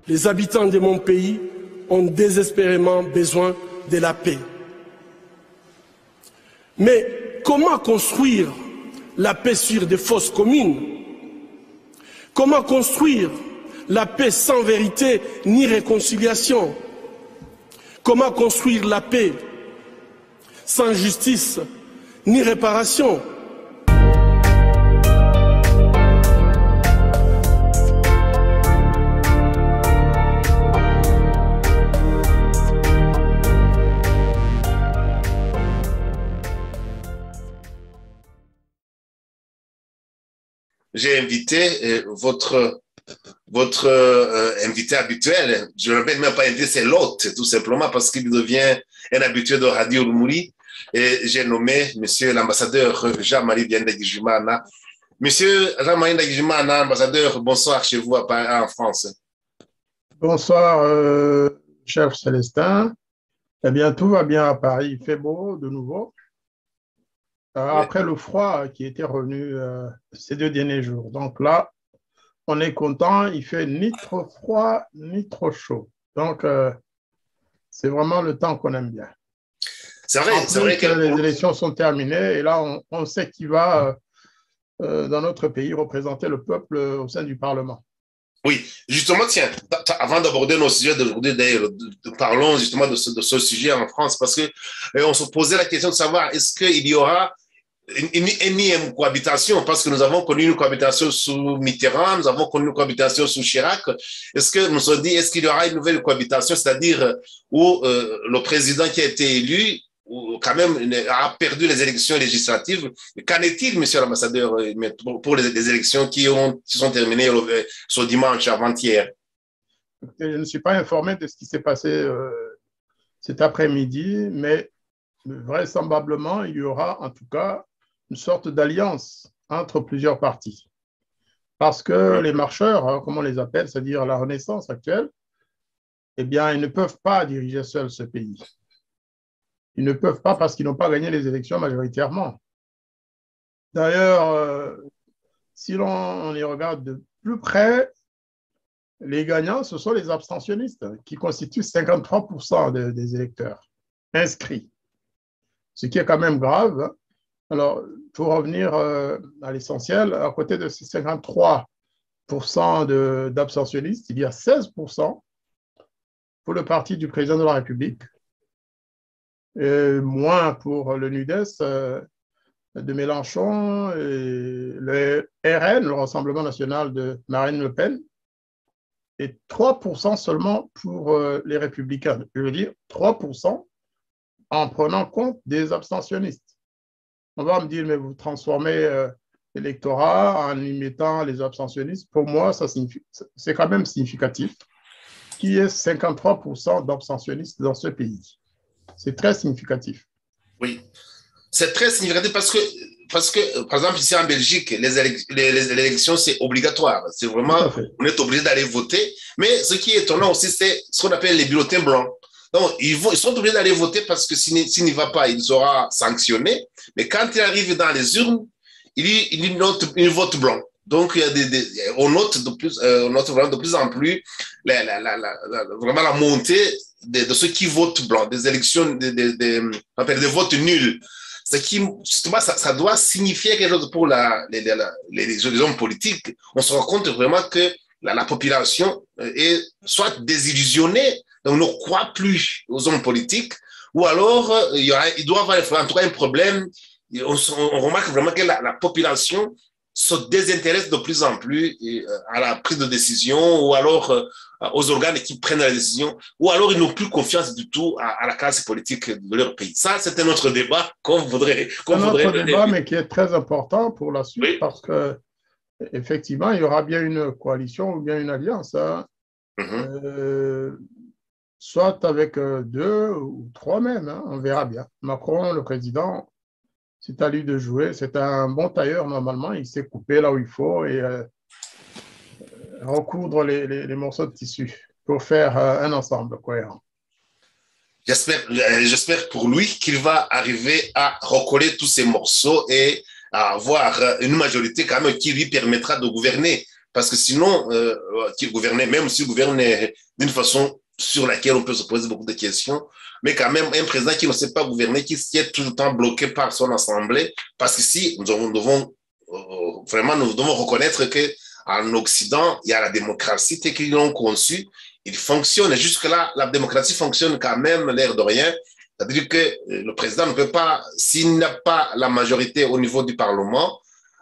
Les habitants de mon pays ont désespérément besoin de la paix. Mais comment construire la paix sur des fausses communes? Comment construire la paix sans vérité ni réconciliation? Comment construire la paix sans justice ni réparation? J'ai invité votre invité habituel. Je ne vais même pas inviter, c'est l'hôte, tout simplement, parce qu'il devient un habitué de Radio Rumuri. Et j'ai nommé Monsieur l'ambassadeur Jean-Marie Ndagijimana. Monsieur Jean-Marie Ndagijimana, ambassadeur, bonsoir chez vous en France. Bonsoir, cher Célestin. Eh bien, tout va bien à Paris. Il fait beau de nouveau. Après le froid qui était revenu ces 2 derniers jours. Donc là, on est content. Il fait ni trop froid, ni trop chaud. Donc, c'est vraiment le temps qu'on aime bien. C'est vrai que les élections sont terminées et là, on sait qui va, dans notre pays, représenter le peuple au sein du Parlement. Oui, justement, tiens, avant d'aborder nos sujets d'aujourd'hui, d'ailleurs, parlons justement de ce sujet en France, parce que on se posait la question de savoir est-ce qu'il y aura une énième cohabitation, parce que nous avons connu une cohabitation sous Mitterrand, nous avons connu une cohabitation sous Chirac. Est-ce que nous sommes dit, est-ce qu'il y aura une nouvelle cohabitation, c'est-à-dire où le président qui a été élu quand même a perdu les élections législatives? Qu'en est-il, monsieur l'ambassadeur, pour les élections qui sont terminées ce dimanche avant-hier? Je ne suis pas informé de ce qui s'est passé cet après-midi, mais vraisemblablement, il y aura en tout cas une sorte d'alliance entre plusieurs partis. Parce que les marcheurs, comme on les appelle, c'est-à-dire la Renaissance actuelle, eh bien, ils ne peuvent pas diriger seuls ce pays. Ils ne peuvent pas parce qu'ils n'ont pas gagné les élections majoritairement. D'ailleurs, si l'on y regarde de plus près, les gagnants, ce sont les abstentionnistes qui constituent 53% des électeurs inscrits. Ce qui est quand même grave. Alors, pour revenir à l'essentiel, à côté de ces 53% d'abstentionnistes, il y a 16% pour le parti du président de la République, et moins pour le NUDES de Mélenchon, et le RN, le Rassemblement national de Marine Le Pen, et 3% seulement pour les Républicains. Je veux dire 3% en prenant compte des abstentionnistes. On va me dire, mais vous transformez l'électorat en y mettant les abstentionnistes. Pour moi, c'est quand même significatif qu'il y ait 53% d'abstentionnistes dans ce pays. C'est très significatif. Oui, c'est très significatif parce que, par exemple, ici en Belgique, les élections, c'est obligatoire. C'est vraiment, on est obligé d'aller voter. Mais ce qui est étonnant aussi, c'est ce qu'on appelle les bulletins blancs. Donc, ils sont obligés d'aller voter parce que s'il n'y va pas, il sera sanctionné. Mais quand il arrive dans les urnes, il note une vote blanc. Donc, on note vraiment de plus en plus vraiment la montée de ceux qui votent blanc, des élections, des votes nuls. Ce qui, justement, ça doit signifier quelque chose pour les hommes politiques. On se rend compte vraiment que la population est soit désillusionnée, donc ne croit plus aux hommes politiques, ou alors il doit y avoir en tout cas un problème. On remarque vraiment que la population se désintéresse de plus en plus à la prise de décision, ou alors aux organes qui prennent la décision, ou alors ils n'ont plus confiance du tout à la classe politique de leur pays. Ça, c'est un autre débat qu'on voudrait. C'est un autre débat, mais qui est très important pour la suite, oui. Parce que effectivement, il y aura bien une coalition ou bien une alliance, hein. Soit avec 2 ou 3 même, hein, on verra bien. Macron, le président, c'est à lui de jouer. C'est un bon tailleur, normalement. Il sait couper là où il faut et recoudre les morceaux de tissu pour faire un ensemble cohérent. J'espère pour lui qu'il va arriver à recoller tous ces morceaux et à avoir une majorité quand même qui lui permettra de gouverner. Parce que sinon, qu'il gouvernait, même s'il gouvernait d'une façon sur laquelle on peut se poser beaucoup de questions, mais quand même un président qui ne sait pas gouverner, qui est tout le temps bloqué par son assemblée, parce qu'ici, nous devons reconnaître qu'en Occident, il y a la démocratie telle qu'ils l'ont conçue, il fonctionne, et jusque-là, la démocratie fonctionne quand même, l'air de rien, c'est-à-dire que le président ne peut pas, s'il n'a pas la majorité au niveau du Parlement,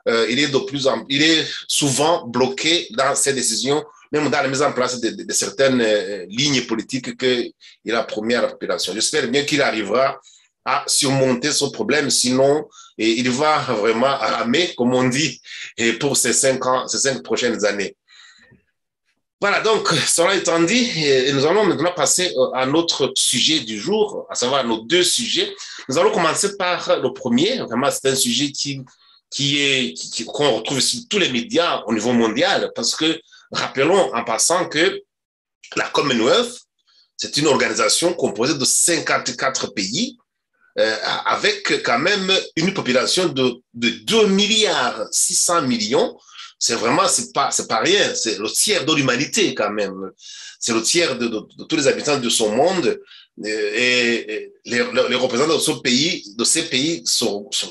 il est souvent bloqué dans ses décisions, même dans la mise en place de certaines lignes politiques qu'il a promis à la population. J'espère bien qu'il arrivera à surmonter ce problème, sinon il va vraiment ramer, comme on dit, pour ces 5 prochaines années. Voilà, donc, cela étant dit, nous allons maintenant passer à notre sujet du jour, à savoir nos 2 sujets. Nous allons commencer par le premier. Vraiment, c'est un sujet qu'on retrouve sur tous les médias au niveau mondial, parce que, rappelons en passant que la Commonwealth, c'est une organisation composée de 54 pays, avec quand même une population de 2 milliards 600 millions. C'est vraiment, c'est pas rien, c'est le tiers de l'humanité quand même. C'est le tiers de tous les habitants de son monde. Et les représentants de ces pays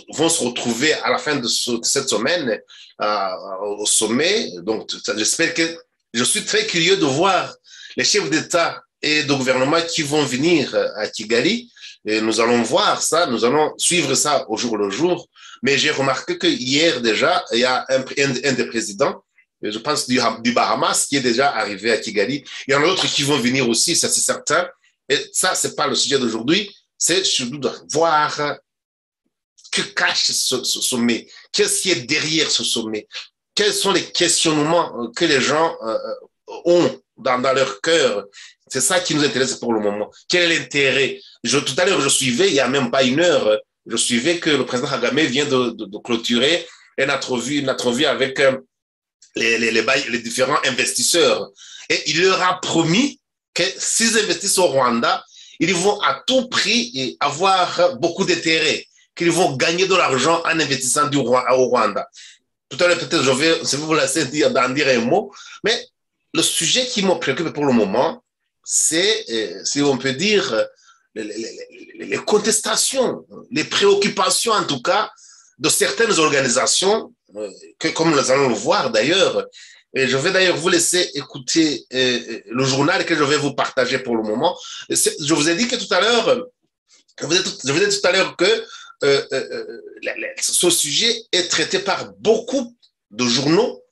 vont se retrouver à la fin de cette semaine au sommet. Donc, j'espère que je suis très curieux de voir les chefs d'État et de gouvernement qui vont venir à Kigali. Et nous allons voir ça, nous allons suivre ça au jour le jour. Mais j'ai remarqué que hier déjà, il y a un des présidents, je pense du Bahamas, qui est déjà arrivé à Kigali. Il y en a d'autres qui vont venir aussi, ça c'est certain. Et ça, c'est pas le sujet d'aujourd'hui. C'est surtout de voir que cache ce sommet. Qu'est-ce qui est derrière ce sommet? Quels sont les questionnements que les gens ont dans leur cœur? C'est ça qui nous intéresse pour le moment. Quel est l'intérêt? Tout à l'heure, je suivais, il n'y a même pas 1 heure, je suivais que le président Kagame vient de clôturer une entrevue avec les différents investisseurs. Et il leur a promis que s'ils investissent au Rwanda, ils vont à tout prix avoir beaucoup d'intérêt, qu'ils vont gagner de l'argent en investissant au Rwanda. Tout à l'heure, peut-être, je vais vous laisser d'en dire un mot, mais le sujet qui me préoccupe pour le moment, c'est, si on peut dire, les contestations, les préoccupations en tout cas de certaines organisations, comme nous allons le voir d'ailleurs. Et je vais d'ailleurs vous laisser écouter le journal que je vais vous partager pour le moment. Je vous ai dit que tout à l'heure, je vous ai dit tout à l'heure que ce sujet est traité par beaucoup de journaux.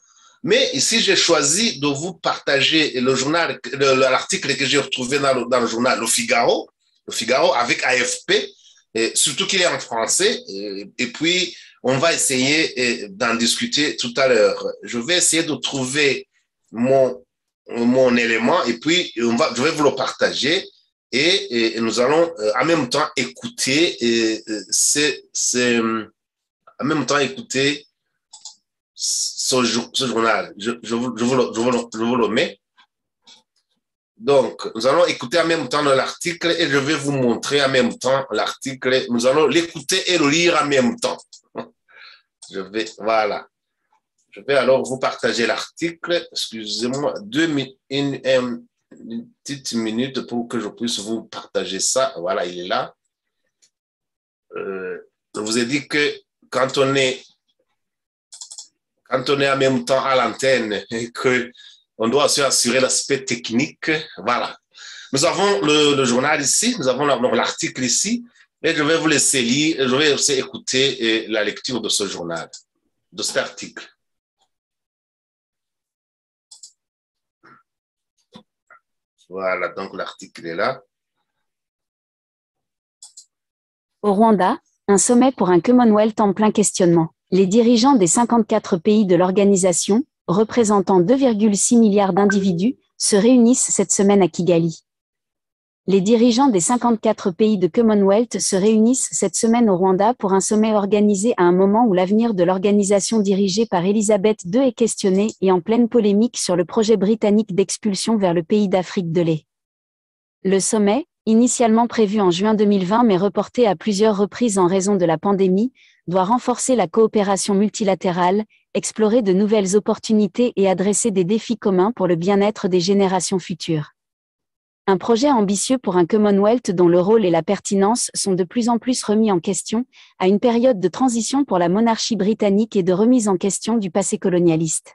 Mais ici, j'ai choisi de vous partager l'article que j'ai retrouvé dans le journal Le Figaro avec AFP, et surtout qu'il est en français. Et puis, on va essayer d'en discuter tout à l'heure. Je vais essayer de trouver mon élément et puis je vais vous le partager et nous allons en même temps écouter en même temps écouter ce journal. Je vous le mets. Donc, nous allons écouter en même temps l'article et je vais vous montrer en même temps l'article. Nous allons l'écouter et le lire en même temps. Voilà. Je vais alors vous partager l'article. Excusez-moi, une petite minute pour que je puisse vous partager ça. Voilà, il est là. Je vous ai dit que quand on est en même temps à l'antenne et qu'on doit aussi assurer l'aspect technique, voilà. Nous avons le journal ici, nous avons l'article ici, et je vais vous laisser lire, je vais aussi écouter la lecture de ce journal, de cet article. Voilà, donc l'article est là. Au Rwanda, un sommet pour un Commonwealth en plein questionnement. Les dirigeants des 54 pays de l'organisation, représentant 2,6 milliards d'individus, se réunissent cette semaine à Kigali. Les dirigeants des 54 pays de Commonwealth se réunissent cette semaine au Rwanda pour un sommet organisé à un moment où l'avenir de l'organisation dirigée par Elisabeth II est questionné et en pleine polémique sur le projet britannique d'expulsion vers le pays d'Afrique de l'Est. Le sommet, initialement prévu en juin 2020 mais reporté à plusieurs reprises en raison de la pandémie, doit renforcer la coopération multilatérale, explorer de nouvelles opportunités et adresser des défis communs pour le bien-être des générations futures. Un projet ambitieux pour un Commonwealth dont le rôle et la pertinence sont de plus en plus remis en question, à une période de transition pour la monarchie britannique et de remise en question du passé colonialiste.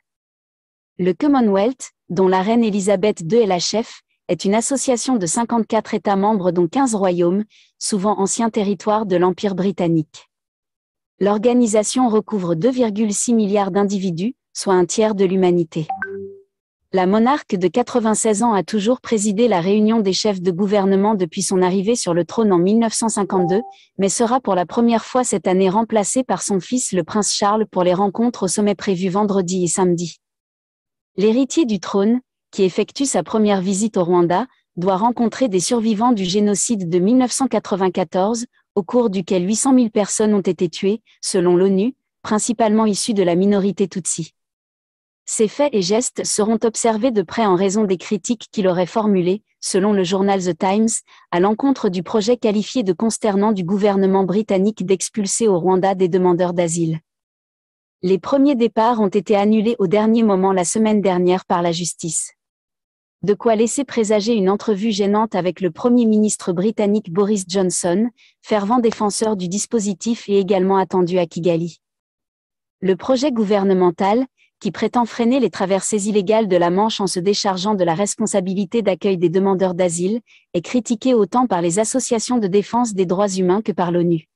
Le Commonwealth, dont la reine Elisabeth II est la chef, est une association de 54 États membres dont 15 royaumes, souvent anciens territoires de l'Empire britannique. L'organisation recouvre 2,6 milliards d'individus, soit un tiers de l'humanité. La monarque de 96 ans a toujours présidé la réunion des chefs de gouvernement depuis son arrivée sur le trône en 1952, mais sera pour la première fois cette année remplacée par son fils le prince Charles pour les rencontres au sommet prévues vendredi et samedi. L'héritier du trône, qui effectue sa première visite au Rwanda, doit rencontrer des survivants du génocide de 1994, au cours duquel 800 000 personnes ont été tuées, selon l'ONU, principalement issues de la minorité Tutsi. Ces faits et gestes seront observés de près en raison des critiques qu'il aurait formulées, selon le journal The Times, à l'encontre du projet qualifié de consternant du gouvernement britannique d'expulser au Rwanda des demandeurs d'asile. Les premiers départs ont été annulés au dernier moment la semaine dernière par la justice. De quoi laisser présager une entrevue gênante avec le Premier ministre britannique Boris Johnson, fervent défenseur du dispositif et également attendu à Kigali. Le projet gouvernemental, qui prétend freiner les traversées illégales de la Manche en se déchargeant de la responsabilité d'accueil des demandeurs d'asile, est critiqué autant par les associations de défense des droits humains que par l'ONU.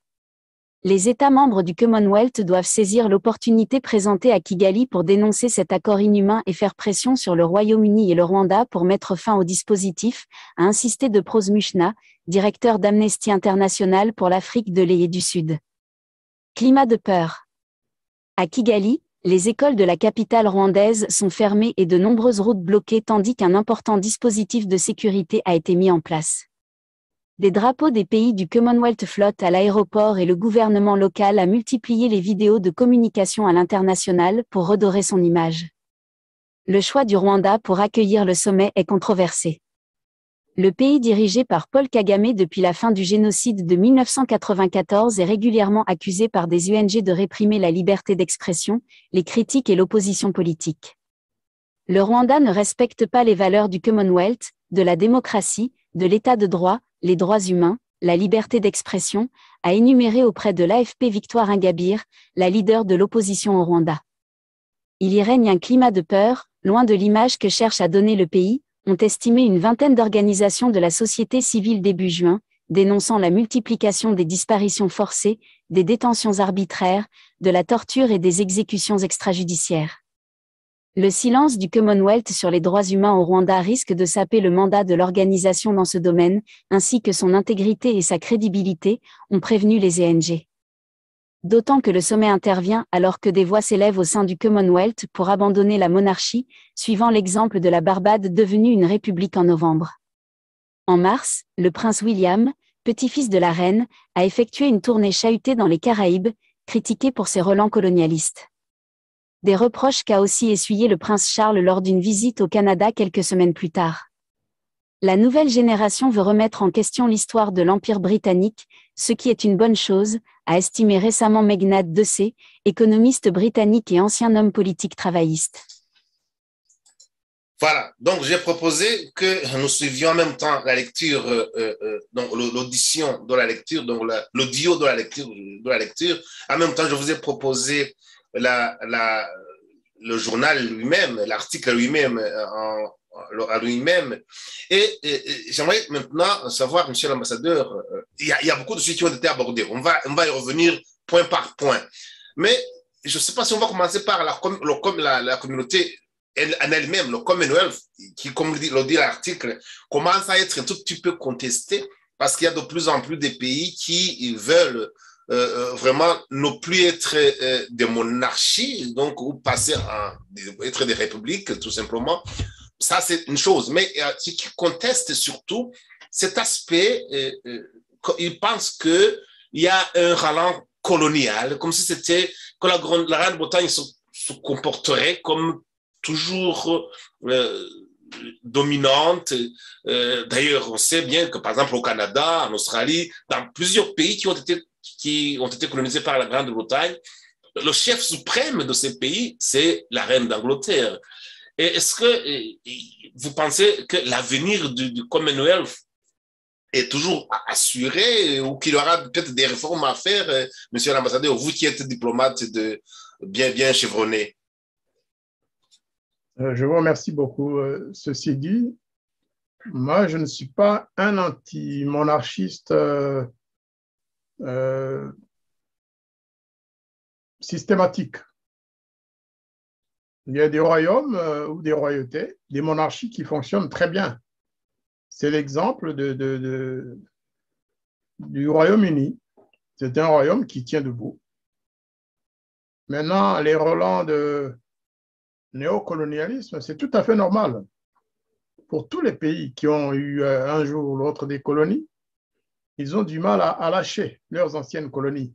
Les États membres du Commonwealth doivent saisir l'opportunité présentée à Kigali pour dénoncer cet accord inhumain et faire pression sur le Royaume-Uni et le Rwanda pour mettre fin au dispositif, a insisté De Prose Mushna, directeur d'Amnesty International pour l'Afrique de l'Est et du Sud. Climat de peur. À Kigali, les écoles de la capitale rwandaise sont fermées et de nombreuses routes bloquées tandis qu'un important dispositif de sécurité a été mis en place. Des drapeaux des pays du Commonwealth flottent à l'aéroport et le gouvernement local a multiplié les vidéos de communication à l'international pour redorer son image. Le choix du Rwanda pour accueillir le sommet est controversé. Le pays dirigé par Paul Kagame depuis la fin du génocide de 1994 est régulièrement accusé par des ONG de réprimer la liberté d'expression, les critiques et l'opposition politique. Le Rwanda ne respecte pas les valeurs du Commonwealth, de la démocratie, de l'état de droit, les droits humains, la liberté d'expression, a énuméré auprès de l'AFP Victoire Ingabire, la leader de l'opposition au Rwanda. Il y règne un climat de peur, loin de l'image que cherche à donner le pays, ont estimé une vingtaine d'organisations de la société civile début juin, dénonçant la multiplication des disparitions forcées, des détentions arbitraires, de la torture et des exécutions extrajudiciaires. Le silence du Commonwealth sur les droits humains au Rwanda risque de saper le mandat de l'organisation dans ce domaine, ainsi que son intégrité et sa crédibilité, ont prévenu les ONG. D'autant que le sommet intervient alors que des voix s'élèvent au sein du Commonwealth pour abandonner la monarchie, suivant l'exemple de la Barbade devenue une république en novembre. En mars, le prince William, petit-fils de la reine, a effectué une tournée chahutée dans les Caraïbes, critiquée pour ses relents colonialistes. Des reproches qu'a aussi essuyé le prince Charles lors d'une visite au Canada quelques semaines plus tard. La nouvelle génération veut remettre en question l'histoire de l'Empire britannique, ce qui est une bonne chose, a estimé récemment Meghnad Dessay, économiste britannique et ancien homme politique travailliste. Voilà, donc j'ai proposé que nous suivions en même temps la lecture, donc l'audition de la lecture, donc l'audio de la lecture. En même temps, je vous ai proposé le journal lui-même, l'article lui-même à lui-même. Et j'aimerais maintenant savoir, monsieur l'ambassadeur, il y a beaucoup de sujets qui ont été abordés. On va y revenir point par point. Mais je ne sais pas si on va commencer par la communauté en elle-même, le Commonwealth, qui, comme le dit l'article, commence à être un tout petit peu contesté parce qu'il y a de plus en plus de pays qui veulent vraiment ne plus être des monarchies, donc ou passer à être des républiques, tout simplement. Ça, c'est une chose. Mais ce qui conteste surtout, cet aspect, ils pensent qu'il y a un ralent colonial, comme si c'était que la Grande-Bretagne se comporterait comme toujours dominante. D'ailleurs, on sait bien que, par exemple, au Canada, en Australie, dans plusieurs pays qui qui ont été colonisés par la Grande-Bretagne, le chef suprême de ces pays, c'est la reine d'Angleterre. Et est-ce que vous pensez que l'avenir du Commonwealth est toujours assuré ou qu'il y aura peut-être des réformes à faire, monsieur l'ambassadeur, vous qui êtes diplomate bien chevronné? Je vous remercie beaucoup. Ceci dit, moi, je ne suis pas un anti-monarchiste systématique. Il y a des royaumes ou des royautés, des monarchies qui fonctionnent très bien. C'est l'exemple du Royaume-Uni. C'est un royaume qui tient debout. Maintenant, les relents de néocolonialisme, c'est tout à fait normal. Pour tous les pays qui ont eu un jour ou l'autre des colonies, ils ont du mal à lâcher leurs anciennes colonies.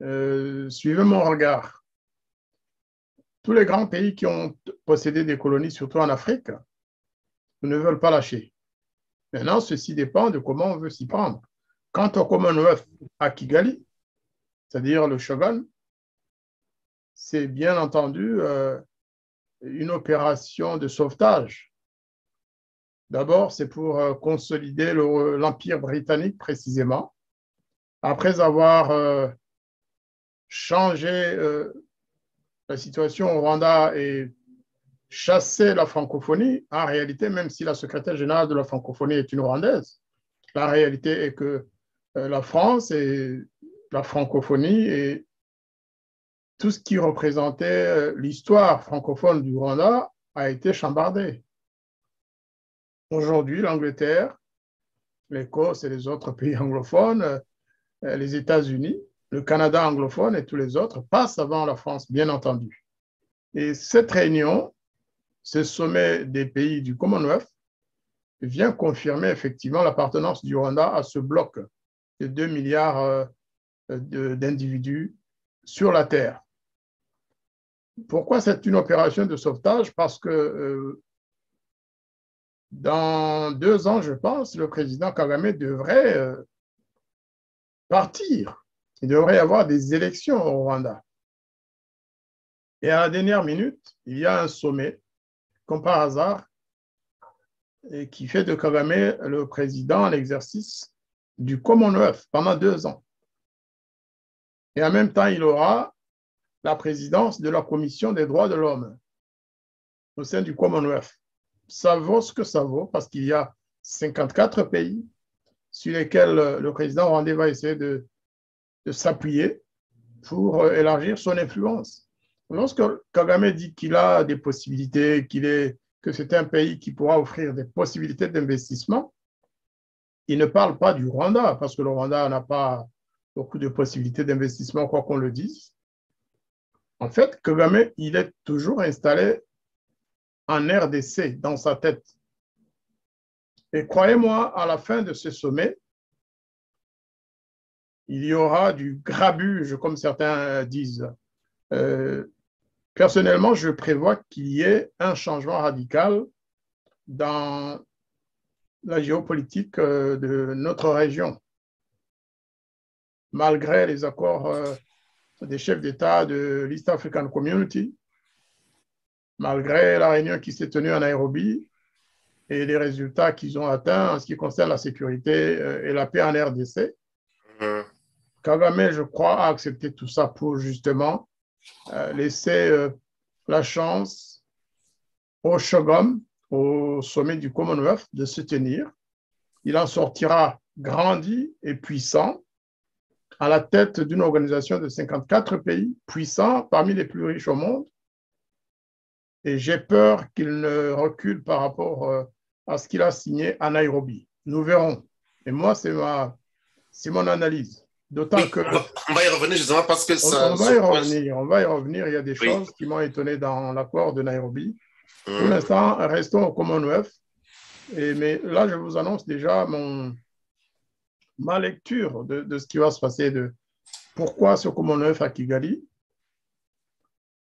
Suivez mon regard. Tous les grands pays qui ont possédé des colonies, surtout en Afrique, ne veulent pas lâcher. Maintenant, ceci dépend de comment on veut s'y prendre. Quant au Commonwealth à Kigali, c'est-à-dire le shogun, c'est bien entendu une opération de sauvetage. D'abord, c'est pour consolider l'Empire britannique précisément. Après avoir changé la situation au Rwanda et chassé la francophonie, en réalité, même si la secrétaire générale de la francophonie est une Rwandaise, la réalité est que la France et la francophonie et tout ce qui représentait l'histoire francophone du Rwanda a été chambardé. Aujourd'hui, l'Angleterre, l'Écosse et les autres pays anglophones, les États-Unis, le Canada anglophone et tous les autres passent avant la France, bien entendu. Et cette réunion, ce sommet des pays du Commonwealth, vient confirmer effectivement l'appartenance du Rwanda à ce bloc de 2 milliards d'individus sur la Terre. Pourquoi c'est une opération de sauvetage? Parce que dans 2 ans, je pense, le président Kagame devrait partir. Il devrait y avoir des élections au Rwanda. Et à la dernière minute, il y a un sommet, comme par hasard, et qui fait de Kagame le président en exercice du Commonwealth pendant 2 ans. Et en même temps, il aura la présidence de la Commission des droits de l'homme au sein du Commonwealth. Ça vaut ce que ça vaut parce qu'il y a 54 pays sur lesquels le président rwandais va essayer de s'appuyer pour élargir son influence. Lorsque Kagame dit qu'il a des possibilités, que c'est un pays qui pourra offrir des possibilités d'investissement, il ne parle pas du Rwanda, parce que le Rwanda n'a pas beaucoup de possibilités d'investissement, quoi qu'on le dise. En fait, Kagame, il est toujours installé en RDC dans sa tête. Et croyez-moi, à la fin de ce sommet, il y aura du grabuge, comme certains disent. Personnellement, je prévois qu'il y ait un changement radical dans la géopolitique de notre région. Malgré les accords des chefs d'État de l'East African Community, malgré la réunion qui s'est tenue à Nairobi et les résultats qu'ils ont atteints en ce qui concerne la sécurité et la paix en RDC, Kagame, je crois, a accepté tout ça pour justement laisser la chance au shogun, au sommet du Commonwealth, de se tenir. Il en sortira grandi et puissant à la tête d'une organisation de 54 pays, puissants, parmi les plus riches au monde. Et j'ai peur qu'il ne recule par rapport à ce qu'il a signé à Nairobi. Nous verrons. Et moi, c'est mon analyse. D'autant que... On va y revenir justement parce que ça... On va y revenir. Il y a des choses qui m'ont étonné dans l'accord de Nairobi. Pour l'instant, restons au Commonwealth. Mais là, je vous annonce déjà ma lecture de ce qui va se passer, de pourquoi ce Commonwealth à Kigali,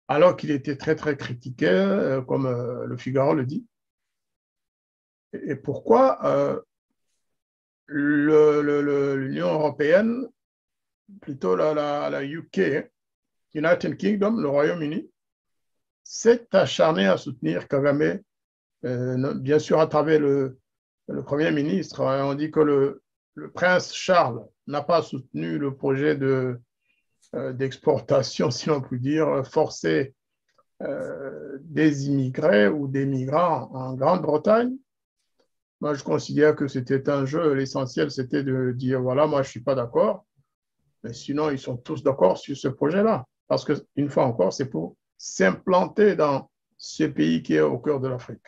alors qu'il était très, très critiqué, comme le Figaro le dit, et pourquoi l'Union européenne plutôt la UK, United Kingdom, le Royaume-Uni, s'est acharné à soutenir Kagame, bien sûr à travers le Premier ministre. On dit que le prince Charles n'a pas soutenu le projet d'exportation, si l'on peut dire, forcée des immigrés ou des migrants en Grande-Bretagne. Moi, je considère que c'était un jeu. L'essentiel, c'était de dire, voilà, moi, je ne suis pas d'accord. Mais sinon, ils sont tous d'accord sur ce projet-là. Parce qu'une fois encore, c'est pour s'implanter dans ce pays qui est au cœur de l'Afrique.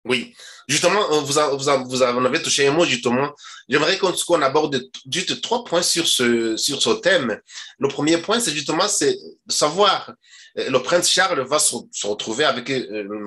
Oui, justement, vous en avez touché un mot, justement. J'aimerais qu'on aborde juste 3 points sur ce thème. Le premier point, c'est justement de savoir, le prince Charles va se retrouver avec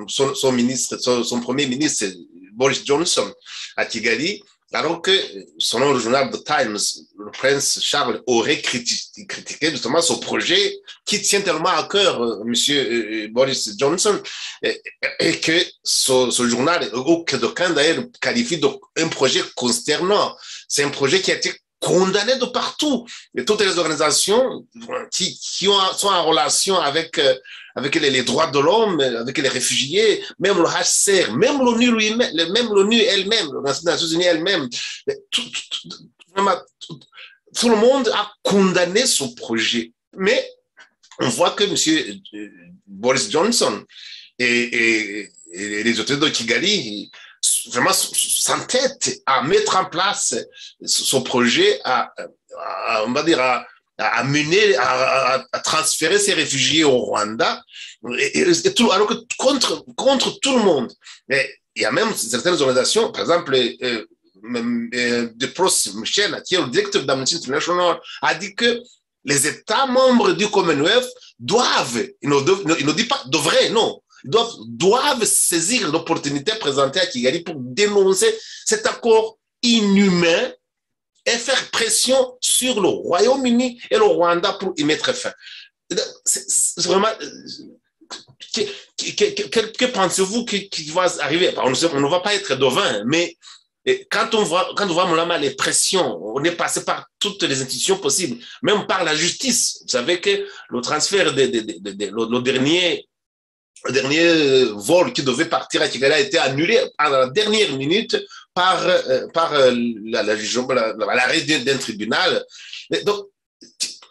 son ministre, son premier ministre, Boris Johnson, à Kigali, alors que, selon le journal The Times, le prince Charles aurait critiqué justement ce projet qui tient tellement à cœur monsieur Boris Johnson et que ce journal, ou que d'aucuns d'ailleurs qualifie d'un projet consternant. C'est un projet qui a été condamné de partout. Et toutes les organisations qui sont en relation avec les droits de l'homme, avec les réfugiés, même le HCR, même l'ONU elle-même, les Nations Unies elles-mêmes, tout le monde a condamné ce projet. Mais on voit que M. Boris Johnson et les autorités de Kigali vraiment s'entêtent à mettre en place ce projet, on va dire, à mener, à transférer ces réfugiés au Rwanda, et tout, alors que contre tout le monde. Mais il y a même certaines organisations, par exemple, de Pros Michel, qui est le directeur d'Amnesty International, a dit que les États membres du Commonwealth doivent, il ne dit pas devraient, non, doivent saisir l'opportunité présentée à Kigali pour dénoncer cet accord inhumain et faire pression sur le Royaume-Uni et le Rwanda pour y mettre fin. C'est vraiment... Que pensez-vous qui va arriver? On ne va pas être devin, mais quand on voit les pressions, on est passé par toutes les institutions possibles, même par la justice. Vous savez que le transfert, le dernier vol qui devait partir à Kigali a été annulé à la dernière minute par l'arrêt d'un tribunal. Donc,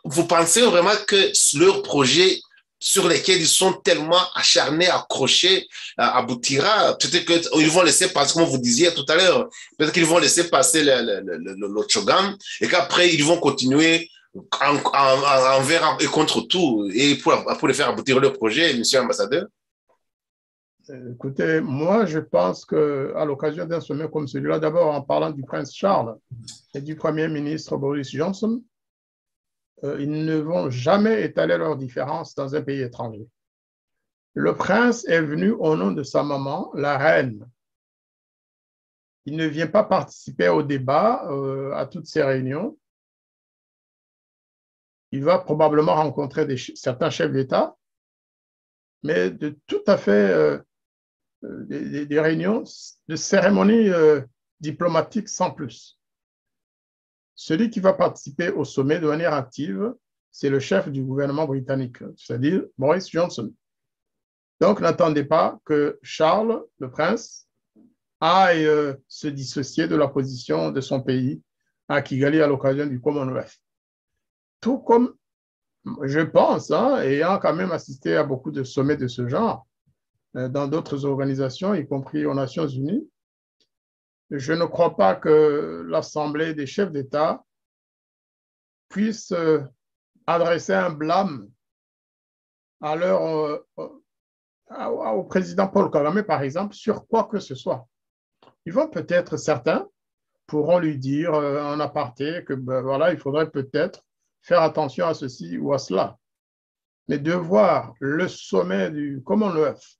vous pensez vraiment que leur projet sur lesquels ils sont tellement acharnés, accrochés, aboutira? Peut-être qu'ils vont laisser passer, comme vous disiez tout à l'heure, peut-être qu'ils vont laisser passer le Chogam et qu'après, ils vont continuer envers et contre tout et pour les faire aboutir leur projet, monsieur l'ambassadeur? Écoutez, moi, je pense qu'à l'occasion d'un sommet comme celui-là, d'abord en parlant du prince Charles et du Premier ministre Boris Johnson, ils ne vont jamais étaler leurs différences dans un pays étranger. Le prince est venu au nom de sa maman, la reine. Il ne vient pas participer au débat, à toutes ces réunions. Il va probablement rencontrer certains chefs d'État, mais de tout à fait des réunions, de cérémonies diplomatiques sans plus. Celui qui va participer au sommet de manière active, c'est le chef du gouvernement britannique, c'est-à-dire Boris Johnson. Donc, n'attendez pas que Charles, le prince, aille se dissocier de la position de son pays à Kigali à l'occasion du Commonwealth. Tout comme, je pense, ayant quand même assisté à beaucoup de sommets de ce genre dans d'autres organisations, y compris aux Nations Unies, je ne crois pas que l'Assemblée des chefs d'État puisse adresser un blâme au président Paul Kagame, par exemple, sur quoi que ce soit. Ils vont peut-être, certains pourront lui dire en aparté que voilà, il faudrait peut-être faire attention à ceci ou à cela. Mais de voir le sommet du Commonwealth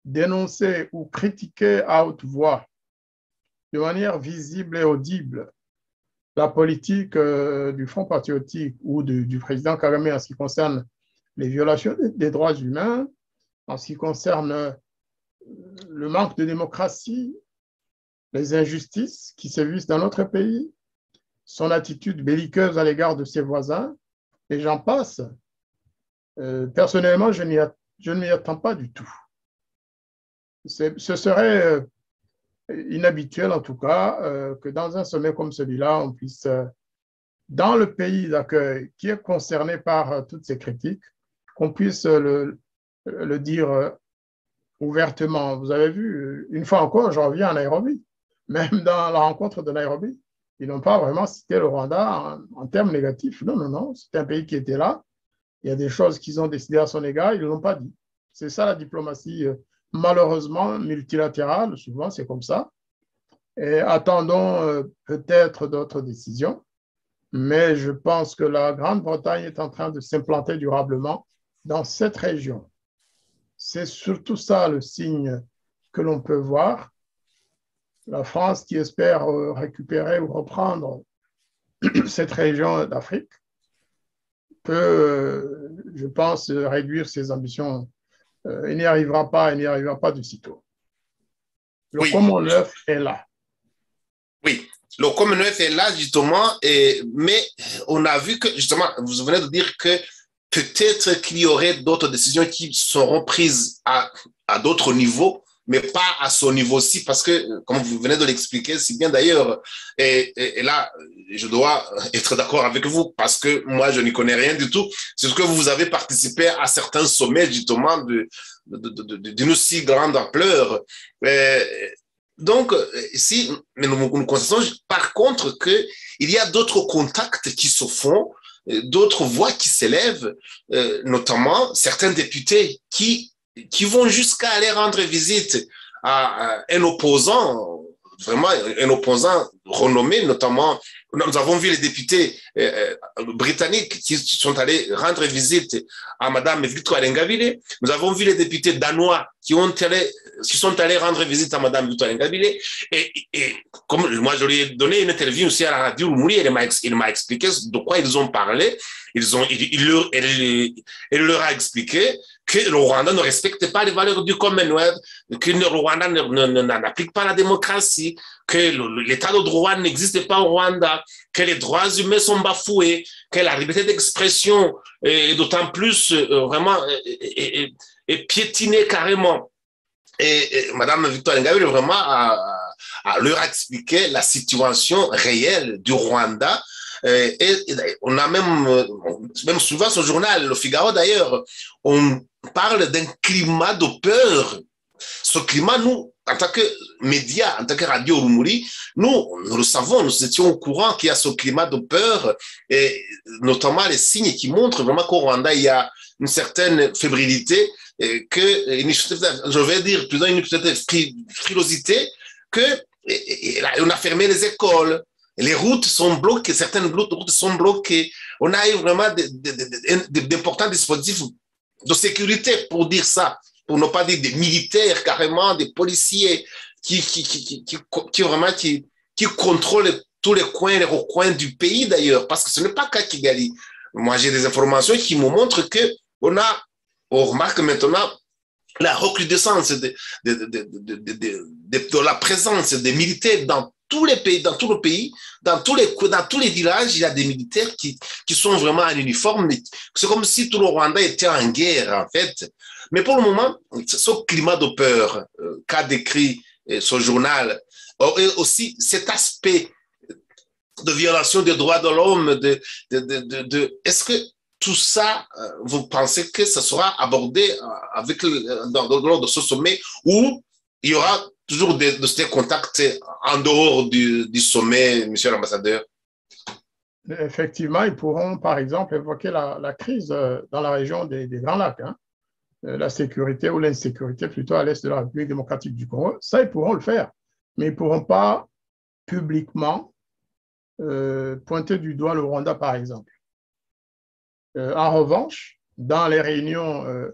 dénoncer ou critiquer à haute voix de manière visible et audible la politique du Front patriotique ou du président Kagame en ce qui concerne les violations des droits humains, en ce qui concerne le manque de démocratie, les injustices qui sévissent dans notre pays, son attitude belliqueuse à l'égard de ses voisins, et j'en passe. Personnellement, je ne m'y attends pas du tout. Ce serait inhabituel, en tout cas, que dans un sommet comme celui-là, on puisse, dans le pays d'accueil qui est concerné par toutes ces critiques, qu'on puisse le dire ouvertement. Vous avez vu, une fois encore, je reviens à Nairobi. Même dans la rencontre de Nairobi, ils n'ont pas vraiment cité le Rwanda en termes négatifs. Non, non, non, c'est un pays qui était là. Il y a des choses qu'ils ont décidées à son égard, ils ne l'ont pas dit. C'est ça la diplomatie, malheureusement, multilatérale. Souvent, c'est comme ça. Et attendons peut-être d'autres décisions. Mais je pense que la Grande-Bretagne est en train de s'implanter durablement dans cette région. C'est surtout ça le signe que l'on peut voir. La France qui espère récupérer ou reprendre cette région d'Afrique peut, je pense, réduire ses ambitions. Il n'y arrivera pas de sitôt. Le Commonwealth est là. Oui, le Commonwealth est là justement, mais on a vu que justement, vous venez de dire que peut-être qu'il y aurait d'autres décisions qui seront prises à d'autres niveaux, mais pas à son niveau-ci, parce que, comme vous venez de l'expliquer si bien d'ailleurs, et là, je dois être d'accord avec vous, parce que moi, je n'y connais rien du tout. C'est ce que vous avez participé à certains sommets, justement, d'une aussi grande ampleur. Donc, ici, mais nous constatons par contre qu'il y a d'autres contacts qui se font, d'autres voix qui s'élèvent, notamment certains députés qui vont jusqu'à aller rendre visite à un opposant, vraiment un opposant renommé, notamment, nous avons vu les députés britanniques qui sont allés rendre visite à Madame Victoire Ingabire. Nous avons vu les députés danois qui sont allés rendre visite à Madame Victoire Ingabire. Et comme moi, je lui ai donné une interview aussi à la radio Rumuri, il m'a expliqué de quoi ils ont parlé. Elle leur a expliqué que le Rwanda ne respecte pas les valeurs du Commonwealth, que le Rwanda n'applique pas la démocratie, que l'état de droit n'existe pas au Rwanda, que les droits humains sont bafoués, que la liberté d'expression est d'autant plus vraiment est piétinée carrément. Et Madame Victoire Ingabire vraiment leur a expliqué la situation réelle du Rwanda. Et on a même souvent ce journal, Le Figaro d'ailleurs, on parle d'un climat de peur. Ce climat, nous, en tant que médias, en tant que Radio Rumuri, nous le savons, nous étions au courant qu'il y a ce climat de peur, et notamment les signes qui montrent vraiment qu'au Rwanda, il y a une certaine fébrilité, et que, je vais dire plutôt une certaine frilosité, on a fermé les écoles. Les routes sont bloquées, certaines routes sont bloquées. On a eu vraiment d'importants dispositifs de sécurité, pour dire ça, pour ne pas dire des militaires carrément, des policiers qui contrôlent tous les coins et les recoins du pays d'ailleurs, parce que ce n'est pas qu'à Kigali. Moi, j'ai des informations qui me montrent on remarque maintenant la recrudescence de la présence des militaires dans tous les pays, dans tout le pays, dans tous les villages, il y a des militaires qui sont vraiment en uniforme. C'est comme si tout le Rwanda était en guerre, en fait. Mais pour le moment, ce climat de peur qu'a décrit ce journal, et aussi cet aspect de violation des droits de l'homme, est-ce que tout ça, vous pensez que ça sera abordé lors de ce sommet, où il y aura toujours de ces contacts en dehors du sommet, monsieur l'ambassadeur? Effectivement, ils pourront, par exemple, évoquer la crise dans la région des Grands Lacs, hein, la sécurité ou l'insécurité plutôt à l'est de la République démocratique du Congo. Ça, ils pourront le faire, mais ils ne pourront pas publiquement pointer du doigt le Rwanda, par exemple. En revanche, dans les réunions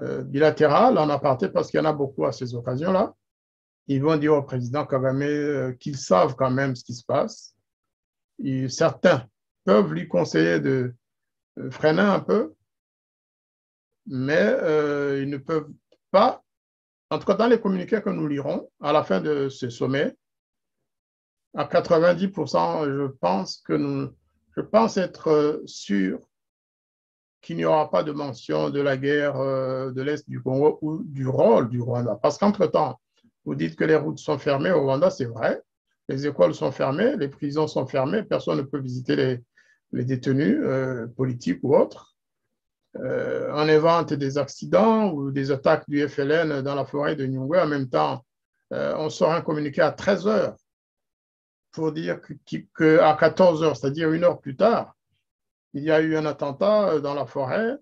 bilatérales, en aparté, parce qu'il y en a beaucoup à ces occasions-là, ils vont dire au président Kagame qu'ils savent quand même ce qui se passe. Et certains peuvent lui conseiller de freiner un peu, mais ils ne peuvent pas, en tout cas dans les communiqués que nous lirons à la fin de ce sommet, À 90%, je pense être sûr qu'il n'y aura pas de mention de la guerre de l'Est du Congo ou du rôle du Rwanda. Parce qu'entre-temps, vous dites que les routes sont fermées au Rwanda, c'est vrai. Les écoles sont fermées, les prisons sont fermées, personne ne peut visiter les détenus politiques ou autres. On invente des accidents ou des attaques du FLN dans la forêt de Nyungwe. En même temps, on sort un communiqué à 13 heures pour dire qu'à 14 heures, c'est-à-dire 1 heure plus tard, il y a eu un attentat dans la forêt.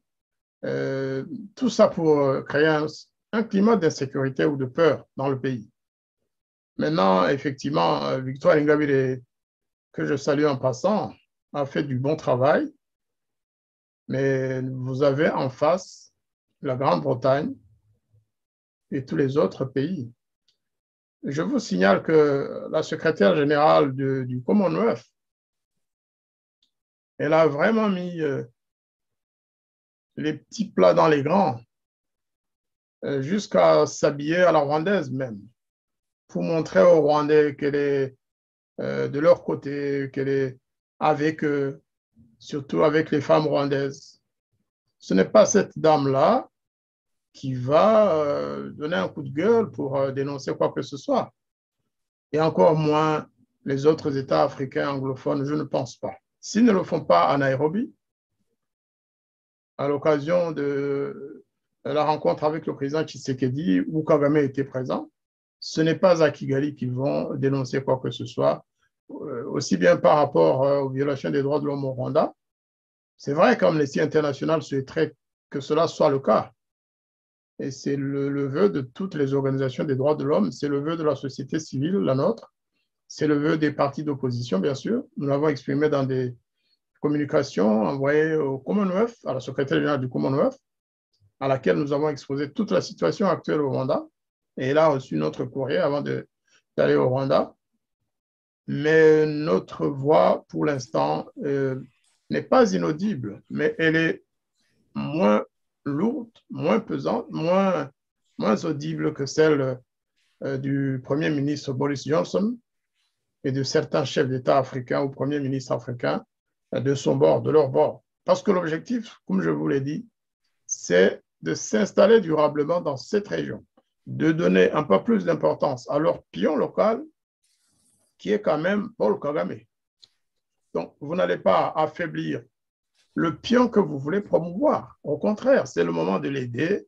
Tout ça pour créer un climat d'insécurité ou de peur dans le pays. Maintenant, effectivement, Victoire Ingabire, que je salue en passant, a fait du bon travail, mais vous avez en face la Grande-Bretagne et tous les autres pays. Je vous signale que la secrétaire générale du Commonwealth, elle a vraiment mis les petits plats dans les grands, jusqu'à s'habiller à la rwandaise même, pour montrer aux Rwandais qu'elle est de leur côté, qu'elle est avec eux, surtout avec les femmes rwandaises. Ce n'est pas cette dame-là qui va donner un coup de gueule pour dénoncer quoi que ce soit. Et encore moins les autres États africains anglophones, je ne pense pas. S'ils ne le font pas à Nairobi, à l'occasion de la rencontre avec le président Tshisekedi, où Kagame était présent, ce n'est pas à Kigali qu'ils vont dénoncer quoi que ce soit, aussi bien par rapport aux violations des droits de l'homme au Rwanda. C'est vrai qu'Amnesty International souhaiterait que cela soit le cas. Et c'est le vœu de toutes les organisations des droits de l'homme, c'est le vœu de la société civile, la nôtre, c'est le vœu des partis d'opposition, bien sûr. Nous l'avons exprimé dans des communications envoyées au Commonwealth, à la secrétaire générale du Commonwealth, à laquelle nous avons exposé toute la situation actuelle au Rwanda. Et elle a reçu notre courrier avant d'aller au Rwanda. Mais notre voix, pour l'instant, n'est pas inaudible, mais elle est moins lourde, moins pesante, moins audible que celle du Premier ministre Boris Johnson et de certains chefs d'État africains ou premiers ministres africains de son bord, de leur bord. Parce que l'objectif, comme je vous l'ai dit, c'est de s'installer durablement dans cette région, de donner un peu plus d'importance à leur pion local, qui est quand même Paul Kagame. Donc, vous n'allez pas affaiblir le pion que vous voulez promouvoir. Au contraire, c'est le moment de l'aider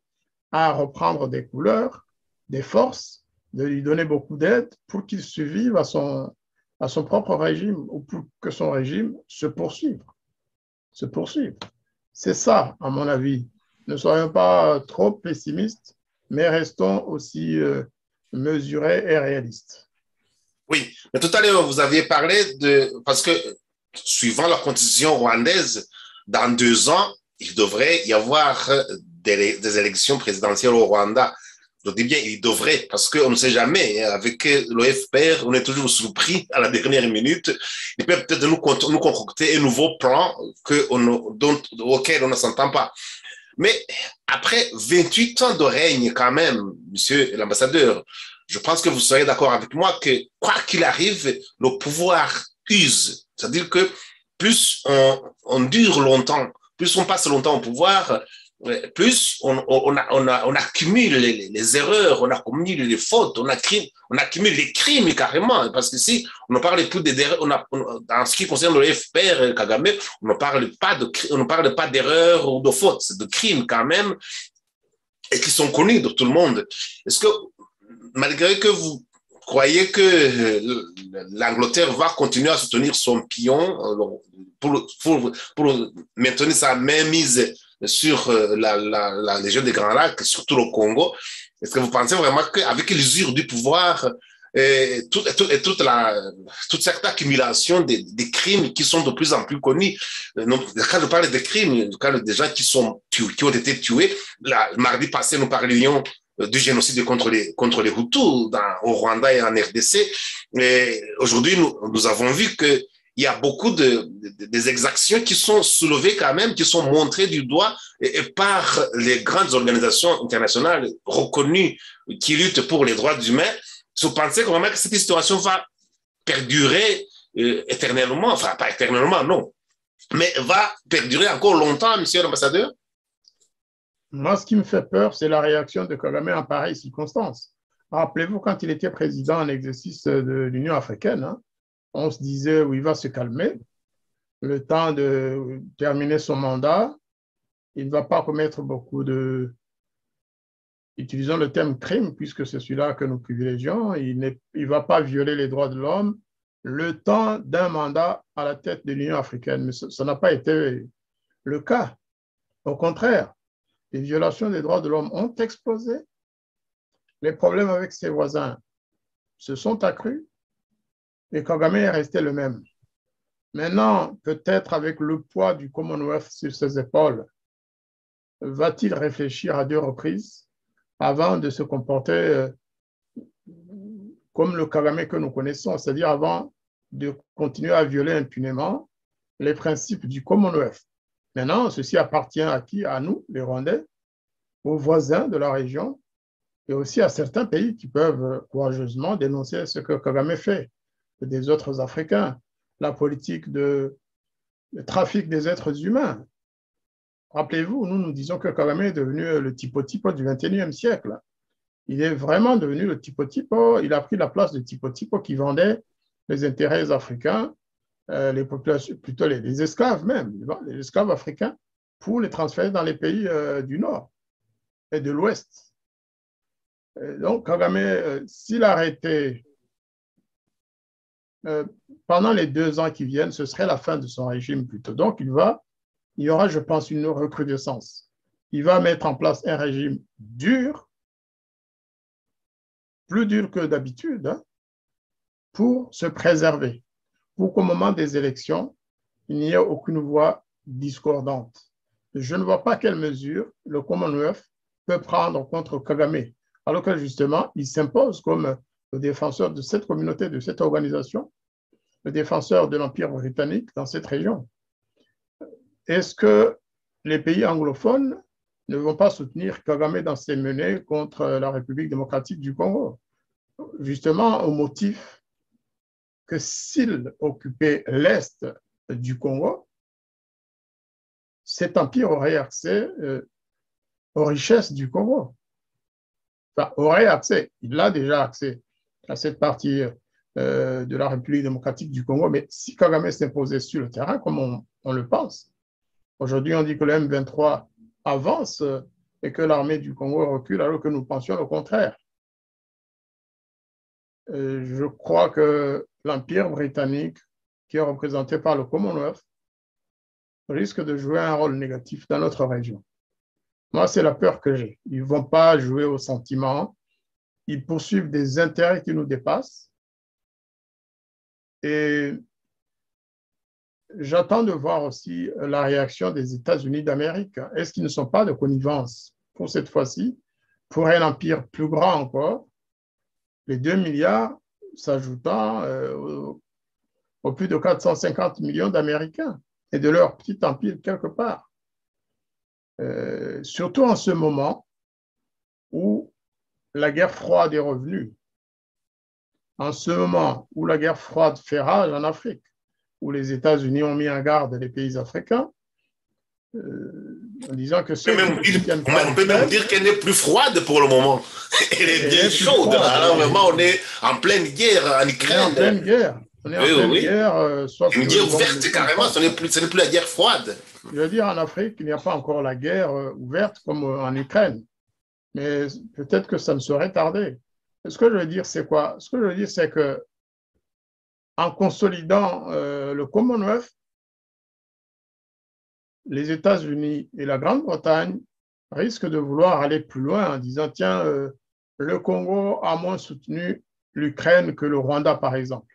à reprendre des couleurs, des forces, de lui donner beaucoup d'aide pour qu'il survive à son propre régime ou pour que son régime se poursuive. C'est ça, à mon avis. Ne soyons pas trop pessimistes, mais restons aussi mesurés et réalistes. Oui, mais tout à l'heure, vous aviez parlé parce que suivant la constitution rwandaise, dans 2 ans, il devrait y avoir des élections présidentielles au Rwanda. Je dis bien, il devrait, parce qu'on ne sait jamais. Avec le FPR, on est toujours surpris à la dernière minute. Ils peuvent peut-être nous concocter un nouveau plan auquel on ne s'entend pas. Mais après 28 ans de règne, quand même, monsieur l'ambassadeur, je pense que vous serez d'accord avec moi que, quoi qu'il arrive, le pouvoir use. C'est-à-dire que plus on dure longtemps, plus on passe longtemps au pouvoir, plus on accumule les erreurs, on accumule les fautes, on accumule les crimes carrément. Parce que si on ne parle plus d'erreurs, dans ce qui concerne le FPR Kagame, on ne parle pas d'erreurs ou de fautes, c'est de crimes quand même, et qui sont connus de tout le monde. Est-ce que, malgré que vous croyez que l'Angleterre va continuer à soutenir son pion pour maintenir sa mainmise sur la région des Grands Lacs, surtout le Congo, est-ce que vous pensez vraiment qu'avec l'usure du pouvoir et toute cette accumulation des crimes qui sont de plus en plus connus, quand je parle de crimes, quand des gens qui ont été tués, mardi passé, nous parlions du génocide contre les Hutus au Rwanda et en RDC. Et aujourd'hui, nous avons vu qu'il y a beaucoup des exactions qui sont soulevées quand même, qui sont montrées du doigt et par les grandes organisations internationales reconnues qui luttent pour les droits humains. Vous pensez vraiment que cette situation va perdurer éternellement, enfin pas éternellement, non, mais va perdurer encore longtemps, monsieur l'ambassadeur? Moi, ce qui me fait peur, c'est la réaction de Kagame en pareille circonstance. Rappelez-vous, quand il était président en exercice de l'Union africaine, hein, on se disait où il va se calmer, le temps de terminer son mandat, il ne va pas commettre beaucoup de, utilisons le terme crime, puisque c'est celui-là que nous privilégions, il ne va pas violer les droits de l'homme le temps d'un mandat à la tête de l'Union africaine. Mais ça n'a pas été le cas. Au contraire, les violations des droits de l'homme ont explosé. Les problèmes avec ses voisins se sont accrus et Kagame est resté le même. Maintenant, peut-être avec le poids du Commonwealth sur ses épaules, va-t-il réfléchir à 2 reprises avant de se comporter comme le Kagame que nous connaissons, c'est-à-dire avant de continuer à violer impunément les principes du Commonwealth. Maintenant, ceci appartient à qui? À nous, les Rwandais, aux voisins de la région et aussi à certains pays qui peuvent courageusement dénoncer ce que Kagame fait, des autres Africains, la politique de trafic des êtres humains. Rappelez-vous, nous disons que Kagame est devenu le typo-typo du XXIe siècle. Il est vraiment devenu le typo-typo. Il a pris la place de typo-typo qui vendait les intérêts africains, les populations, plutôt les esclaves même, les esclaves africains, pour les transférer dans les pays du Nord et de l'Ouest. Donc, Kagame, s'il arrêtait pendant les 2 ans qui viennent, ce serait la fin de son régime plutôt. Donc, il y aura, je pense, une recrudescence. Il va mettre en place un régime dur, plus dur que d'habitude, hein, pour se préserver, pour qu'au moment des élections, il n'y ait aucune voix discordante. Je ne vois pas quelle mesure le Commonwealth peut prendre contre Kagame, alors que justement, il s'impose comme le défenseur de cette communauté, de cette organisation, le défenseur de l'Empire britannique dans cette région. Est-ce que les pays anglophones ne vont pas soutenir Kagame dans ses menées contre la République démocratique du Congo? Justement, au motif que s'il occupait l'Est du Congo, cet empire aurait accès aux richesses du Congo. Enfin, aurait accès, il a déjà accès à cette partie de la République démocratique du Congo, mais si Kagame s'imposait sur le terrain, comme on le pense, aujourd'hui on dit que le M23 avance et que l'armée du Congo recule, alors que nous pensions le contraire. Je crois que l'Empire britannique, qui est représenté par le Commonwealth, risque de jouer un rôle négatif dans notre région. Moi, c'est la peur que j'ai. Ils ne vont pas jouer au sentiment, ils poursuivent des intérêts qui nous dépassent. Et j'attends de voir aussi la réaction des États-Unis d'Amérique. Est-ce qu'ils ne sont pas de connivence pour cette fois-ci, pour un empire plus grand encore, les 2 milliards s'ajoutant aux plus de 450 millions d'Américains et de leur petit empire quelque part. Surtout en ce moment où la guerre froide est revenue, en ce moment où la guerre froide fait rage en Afrique, où les États-Unis ont mis en garde les pays africains, en disant que ceux on peut même dire qu'elle n'est plus froide pour le moment. Elle est bien chaude. Alors vraiment, on est en pleine guerre en Ukraine. On est en pleine guerre. On est en pleine guerre. Une guerre ouverte carrément, ce n'est plus la guerre froide. Je veux dire, en Afrique, il n'y a pas encore la guerre ouverte comme en Ukraine. Mais peut-être que ça ne saurait tarder. Ce que je veux dire, c'est quoi? Ce que je veux dire, c'est que en consolidant le Commonwealth, les États-Unis et la Grande-Bretagne risquent de vouloir aller plus loin en disant, tiens, le Congo a moins soutenu l'Ukraine que le Rwanda, par exemple.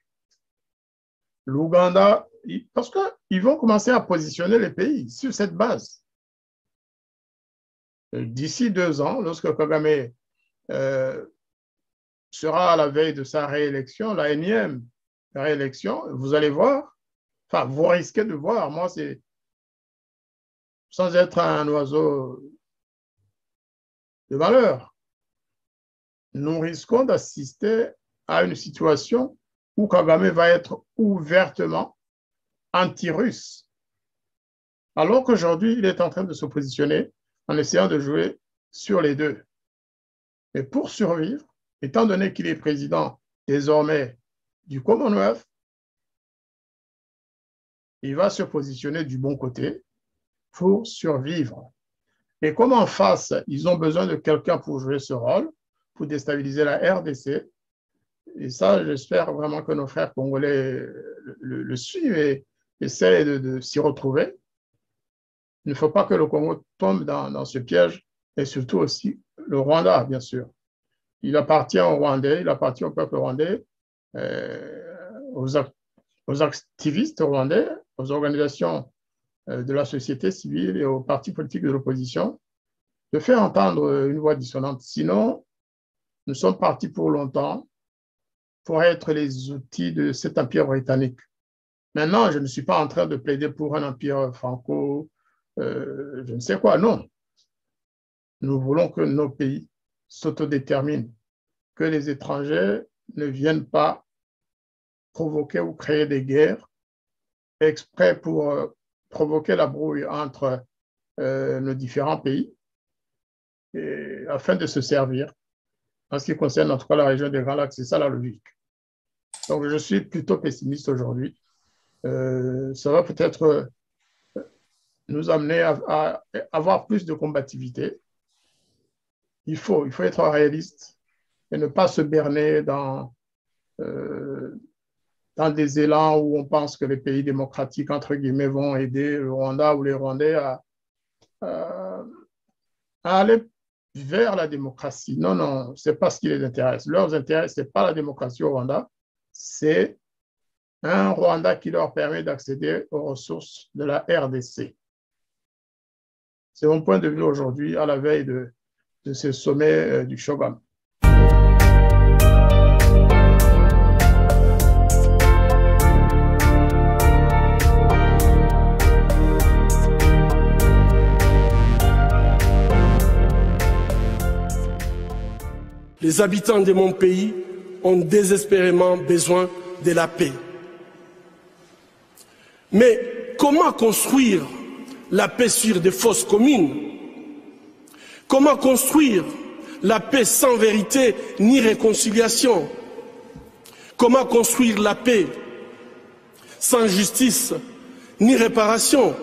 L'Ouganda, parce qu'ils vont commencer à positionner les pays sur cette base. D'ici 2 ans, lorsque Kagame sera à la veille de sa réélection, la énième réélection, vous allez voir, enfin, vous risquez de voir, moi, c'est sans être un oiseau de malheur, nous risquons d'assister à une situation où Kagame va être ouvertement anti-russe. Alors qu'aujourd'hui, il est en train de se positionner en essayant de jouer sur les deux. Mais pour survivre, étant donné qu'il est président désormais du Commonwealth, il va se positionner du bon côté pour survivre. Et comme en face, ils ont besoin de quelqu'un pour jouer ce rôle, pour déstabiliser la RDC, et ça, j'espère vraiment que nos frères congolais le suivent et essaient de s'y retrouver. Il ne faut pas que le Congo tombe dans ce piège, et surtout aussi le Rwanda, bien sûr. Il appartient aux Rwandais, il appartient au peuple rwandais, aux activistes rwandais, aux organisations de la société civile et aux partis politiques de l'opposition, de faire entendre une voix dissonante. Sinon, nous sommes partis pour longtemps pour être les outils de cet empire britannique. Maintenant, je ne suis pas en train de plaider pour un empire franco, je ne sais quoi, non. Nous voulons que nos pays s'autodéterminent, que les étrangers ne viennent pas provoquer ou créer des guerres exprès pour provoquer la brouille entre nos différents pays et, afin de se servir. En ce qui concerne en tout cas la région des Grands Lacs, c'est ça la logique. Donc je suis plutôt pessimiste aujourd'hui. Ça va peut-être nous amener à avoir plus de combativité. Il faut être réaliste et ne pas se berner dans des élans où on pense que les pays démocratiques, entre guillemets, vont aider le Rwanda ou les Rwandais à aller vers la démocratie. Non, non, ce n'est pas ce qui les intéresse. Leurs intérêts, ce n'est pas la démocratie au Rwanda, c'est un Rwanda qui leur permet d'accéder aux ressources de la RDC. C'est mon point de vue aujourd'hui à la veille de ce sommet du Shogun. Les habitants de mon pays ont désespérément besoin de la paix. Mais comment construire la paix sur des fausses communes? Comment construire la paix sans vérité ni réconciliation? Comment construire la paix sans justice ni réparation?